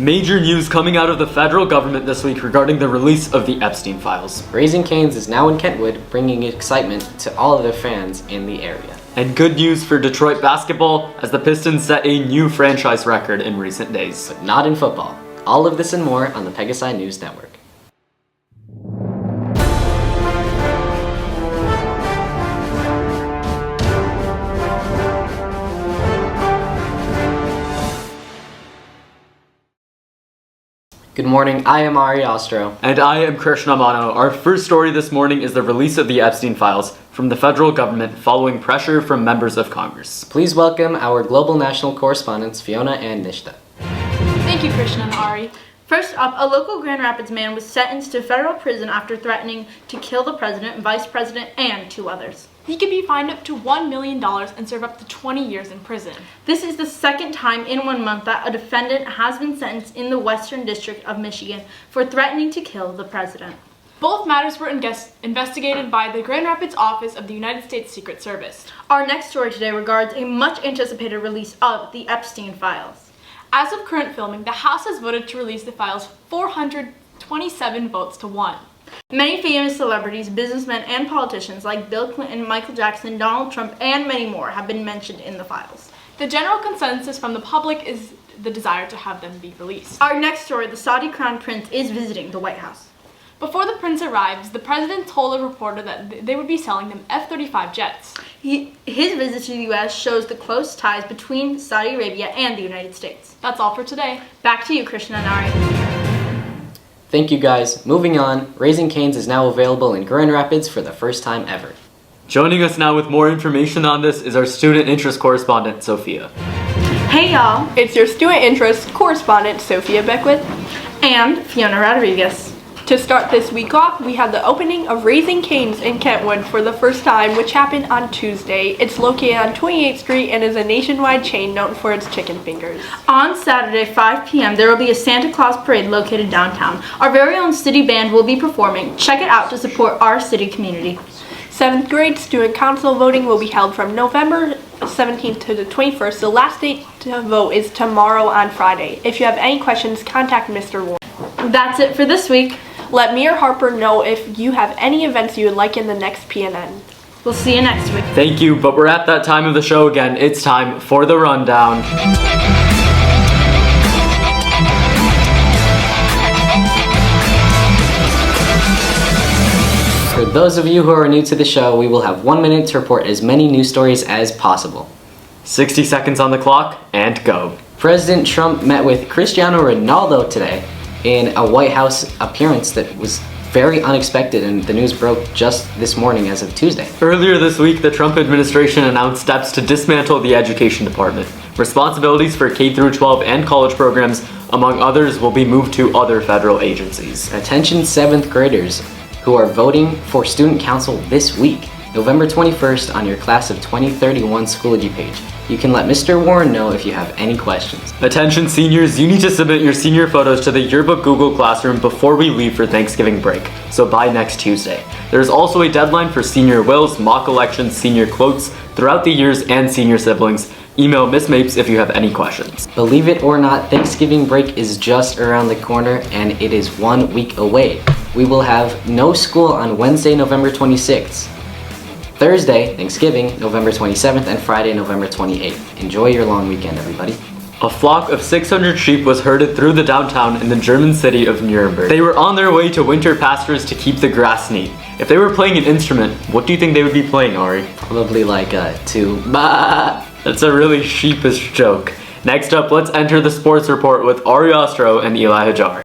Major news coming out of the federal government this week regarding the release of the Epstein files. Raising Cane's is now in Kentwood, bringing excitement to all of their fans in the area. And good news for Detroit basketball, as the Pistons set a new franchise record in recent days. But not in football. All of this and more on the Pegasi News Network. Good morning, I am Ari Ostro. And I am Krishna Mano. Our first story this morning is the release of the Epstein files from the federal government following pressure from members of Congress. Please welcome our global national correspondents, Fiona and Nishta. Thank you, Krishna and Ari. First up, a local Grand Rapids man was sentenced to federal prison after threatening to kill the president, vice president, and 2 others. He could be fined up to $1 million and serve up to 20 years in prison. This is the second time in 1 month that a defendant has been sentenced in the Western District of Michigan for threatening to kill the president. Both matters were investigated by the Grand Rapids office of the United States Secret Service. Our next story today regards a much anticipated release of the Epstein files. As of current filming, the House has voted to release the files 427 votes to 1. Many famous celebrities, businessmen, and politicians like Bill Clinton, Michael Jackson, Donald Trump, and many more have been mentioned in the files. The general consensus from the public is the desire to have them be released. Our next story, the Saudi Crown Prince is visiting the White House. Before the prince arrives, the president told a reporter that they would be selling them F-35 jets. His visit to the U.S. shows the close ties between Saudi Arabia and the United States. That's all for today. Back to you, Krishna and Ari. Thank you guys. Moving on, Raising Cane's is now available in Grand Rapids for the first time ever. Joining us now with more information on this is our student interest correspondent, Sophia. Hey y'all, It's your student interest correspondent, Sophia Beckwith. and Fiona Rodriguez. To start this week off, we have the opening of Raising Cane's in Kentwood for the first time, which happened on Tuesday. It's located on 28th Street and is a nationwide chain known for its chicken fingers. On Saturday, 5 p.m., there will be a Santa Claus parade located downtown. Our very own city band will be performing. Check it out to support our city community. 7th grade student council voting will be held from November 17th to the 21st. The last date to vote is tomorrow on Friday. If you have any questions, contact Mr. Warren. That's it for this week. Let me or Harper know if you have any events you would like in the next PNN. We'll see you next week. Thank you, but we're at that time of the show again. It's time for the rundown. For those of you who are new to the show, we will have 1 minute to report as many news stories as possible. 60 seconds on the clock, and go. President Trump met with Cristiano Ronaldo today in a White House appearance that was very unexpected, and the news broke just this morning as of Tuesday. Earlier this week, the Trump administration announced steps to dismantle the education department. Responsibilities for K-12 and college programs, among others, will be moved to other federal agencies. Attention 7th graders who are voting for student council this week, November 21st, on your class of 2031 Schoology page. You can let Mr. Warren know if you have any questions. Attention seniors, you need to submit your senior photos to the Yearbook Google Classroom before we leave for Thanksgiving break, so by next Tuesday. There's also a deadline for senior wills, mock elections, senior quotes throughout the years, and senior siblings. Email Miss Mapes if you have any questions. Believe it or not, Thanksgiving break is just around the corner and it is 1 week away. We will have no school on Wednesday, November 26th. Thursday, Thanksgiving, November 27th, and Friday, November 28th. Enjoy your long weekend, everybody. A flock of 600 sheep was herded through the downtown in the German city of Nuremberg. They were on their way to winter pastures to keep the grass neat. If they were playing an instrument, what do you think they would be playing, Ari? Probably like a tuba. That's a really sheepish joke. Next up, let's enter the sports report with Ari Ostro and Eli Hajar.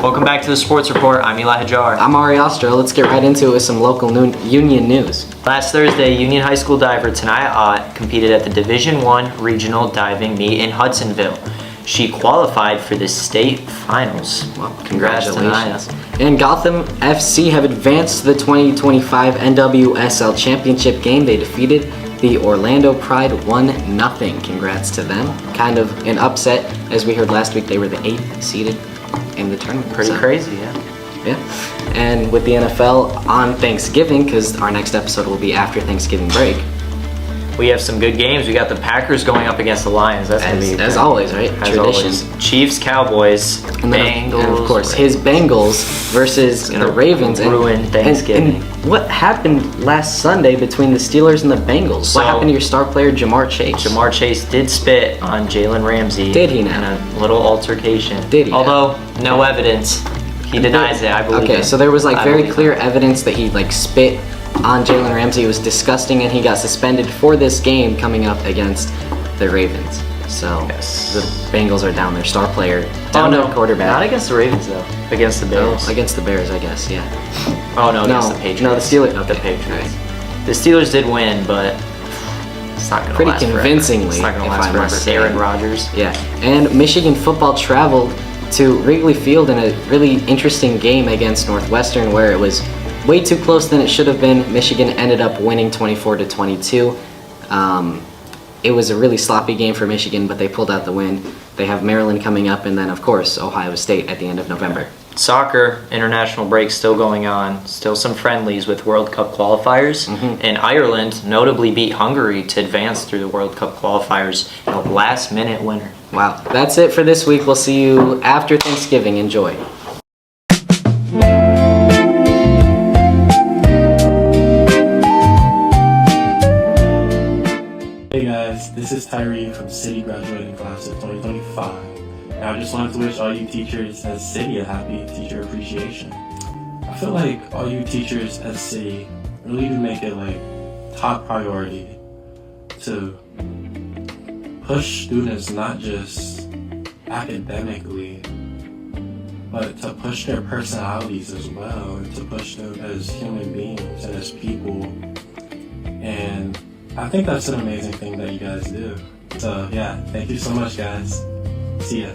Welcome back to the Sports Report. I'm Eli Hajar. I'm Ari Ostro. Let's get right into it with some local Union news. Last Thursday, Union High School diver Tanaya Ott competed at the Division I Regional Diving Meet in Hudsonville. she qualified for the state finals. Well, Congrats to congratulations. Naya. And Gotham FC have advanced to the 2025 NWSL Championship game. They defeated the Orlando Pride 1-0. Congrats to them. Kind of an upset. As we heard last week, they were the 8th seeded in the tournament. Pretty So, crazy, yeah. Yeah. And with the NFL on Thanksgiving, because our next episode will be after Thanksgiving break, We have some good games. We got the Packers going up against the Lions. That's gonna be as always, right? as Tradition. always. Chiefs, Cowboys, And then, Bengals. and of course, his Bengals versus Gonna the Ravens. ruin Thanksgiving. And what happened last Sunday between the Steelers and the Bengals? So- What happened to your star player, Jamar Chase? Jamar Chase did spit on Jalen Ramsey. Did he now? In a little altercation. Did he now? Although, no evidence. He denies it, I believe Okay, it. so there was like I very believe clear it. evidence that he like spit on Jalen Ramsey. It was disgusting, and he got suspended for this game coming up against the Ravens. So Yes. the Bengals are down their star player, Oh, down no, their quarterback. Not against the Ravens, though. Against the Bears. Oh, against the Bears, I guess. Yeah. Oh, no, against No, the Patriots. no, the Steelers. The Okay, Patriots. alright. The Steelers did win, but it's not going to Pretty last forever. convincingly, It's not going if to last I forever. must say. Aaron Rodgers. Yeah, and Michigan football traveled to Wrigley Field in a really interesting game against Northwestern, where it was way too close than it should have been. Michigan ended up winning 24-22. It was a really sloppy game for Michigan, but they pulled out the win. They have Maryland coming up, and then of course Ohio State at the end of November. Soccer international break still going on. Still some friendlies with World Cup qualifiers. And Ireland notably beat Hungary to advance through the World Cup qualifiers in a last-minute winner. Wow, that's it for this week. We'll see you after Thanksgiving. Enjoy. Hey guys, this is Tyree from City graduating class of 2025. And I just wanted to wish all you teachers at City a happy Teacher Appreciation. I feel like all you teachers at City really do make it like top priority to push students not just academically, but to push their personalities as well, and to push them as human beings and as people. And I think that's an amazing thing that you guys do. So yeah, thank you so much guys. See ya.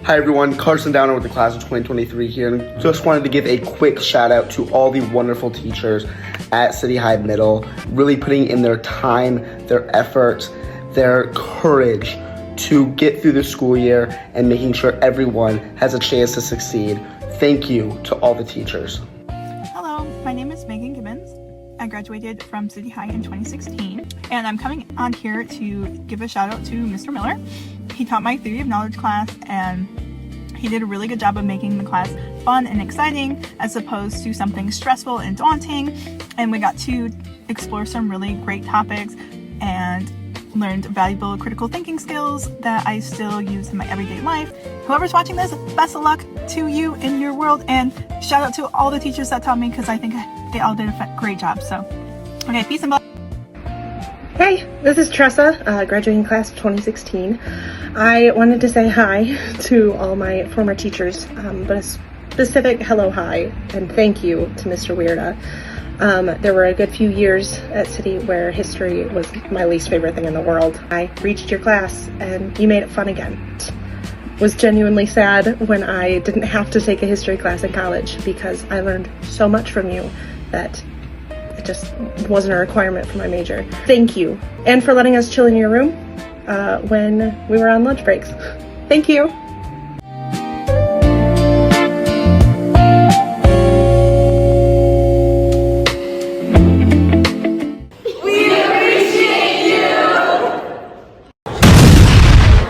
Hi everyone, Carson Downer with the class of 2023 here, and just wanted to give a quick shout out to all the wonderful teachers at City High Middle, really putting in their time, their effort, their courage to get through the school year and making sure everyone has a chance to succeed. Thank you to all the teachers. Hello, my name is Megan Gibbons. I graduated from City High in 2016, and I'm coming on here to give a shout out to Mr. Miller. He taught my Theory of Knowledge class, and he did a really good job of making the class fun and exciting as opposed to something stressful and daunting. And we got to explore some really great topics and learned valuable critical thinking skills that I still use in my everyday life. Whoever's watching this, best of luck to you in your world, and shout out to all the teachers that taught me because I think they all did a great job. So, okay, peace and blessings. Hey, this is Tressa, graduating class of 2016. I wanted to say hi to all my former teachers, but a specific hello hi and thank you to Mr. Weirda. There were a good few years at City where history was my least favorite thing in the world. I reached your class and you made it fun again. Was genuinely sad when I didn't have to take a history class in college because I learned so much from you that it just wasn't a requirement for my major. Thank you. And for letting us chill in your room when we were on lunch breaks. Thank you.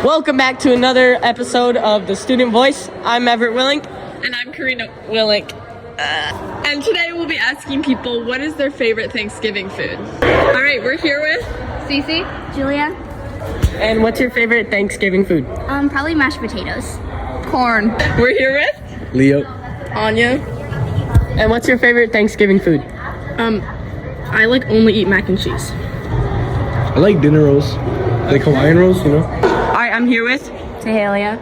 Welcome back to another episode of The Student Voice. I'm Everett Willink. And I'm Karina Willink. And today we'll be asking people what is their favorite Thanksgiving food. All right, we're here with Cece, Julia, And what's your favorite Thanksgiving food? probably mashed potatoes. Corn. We're here with Leo. Anya. And what's your favorite Thanksgiving food? I like only eat mac and cheese. I like dinner rolls, like Hawaiian rolls, you know. All right, I'm here with Tahalia.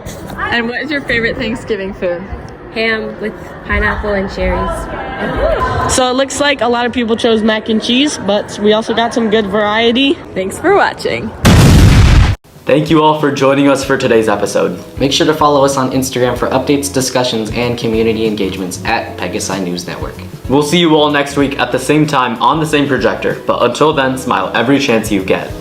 And what is your favorite Thanksgiving food? Ham with pineapple and cherries. So it looks like a lot of people chose mac and cheese, but we also got some good variety. Thanks for watching. Thank you all for joining us for today's episode. Make sure to follow us on Instagram for updates, discussions, and community engagements at Pegasi News Network. We'll see you all next week at the same time on the same projector, but until then, smile every chance you get.